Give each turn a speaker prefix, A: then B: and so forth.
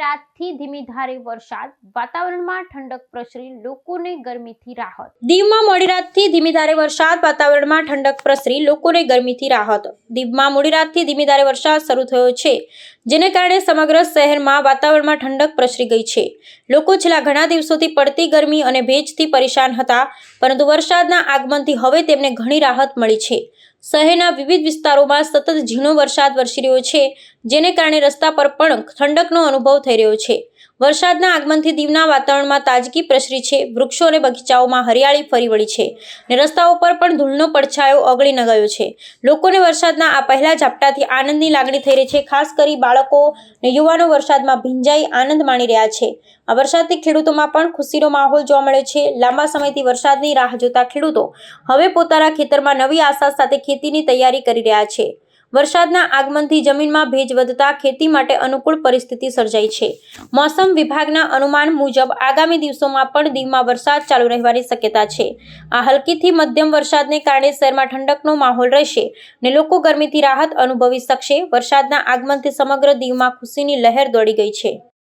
A: રાતથી ધીમી ધારે વરસાદ, વાતાવરણમાં ઠંડક પ્રસરી, લોકોને ગરમીથી રાહત.
B: દીવમાં મોડી રાતથી ધીમી ધારે વરસાદ, વાતાવરણમાં ઠંડક પ્રસરી, લોકોને ગરમીથી રાહત. દીવમાં મોડી રાતથી ધીમી ધારે વરસાદ શરૂ થયો છે, જેને કારણે સમગ્ર શહેરમાં વાતાવરણમાં ઠંડક પ્રસરી ગઈ છે. લોકો છેલ્લા ઘણા દિવસોથી પડતી ગરમી અને ભેજથી પરેશાન હતા, પરંતુ વરસાદના આગમનથી હવે તેમને ઘણી રાહત મળી છે. શહેરના વિવિધ વિસ્તારોમાં સતત ઝીણો વરસાદ વરસી રહ્યો છે, જેને કારણે રસ્તા પર પણ ઠંડકનો અનુભવ થઈ રહ્યો છે. વરસાદના આગમનથી દીવના વાતાવરણમાં તાજગી પ્રસરી છે. વૃક્ષો અને બગીચાઓમાં હરિયાળી ફરી વળી છે અને રસ્તાઓ પર પણ ધૂળનો પડછાયો ઓગળી ન ગયો છે. લોકોને વરસાદના આ પહેલા ઝાપટાથી આનંદની લાગણી થઈ રહી છે. ખાસ કરી બાળકો અને યુવાનો વરસાદમાં ભીંજાઈ આનંદ માણી રહ્યા છે. આ વરસાદથી ખેડૂતોમાં પણ ખુશીનો માહોલ જોવા મળ્યો છે. લાંબા સમયથી વરસાદની રાહ જોતા ખેડૂતો હવે પોતાના ખેતરમાં નવી આશા સાથે ખેતીની તૈયારી કરી રહ્યા છે. વરસાદના આગમનથી જમીનમાં ભેજ વધતા ખેતી માટે અનુકૂળ પરિસ્થિતિ સર્જાઈ છે. મોસમ વિભાગના અનુમાન મુજબ આગામી દિવસોમાં પણ દીવમાં વરસાદ ચાલુ રહેવાની શક્યતા છે. આ હલકીથી મધ્યમ વરસાદને કારણે શહેરમાં ઠંડકનો માહોલ રહેશે અને લોકો ગરમીથી રાહત અનુભવી શકશે. વરસાદના આગમનથી સમગ્ર દીવમાં ખુશીની લહેર દોડી ગઈ છે.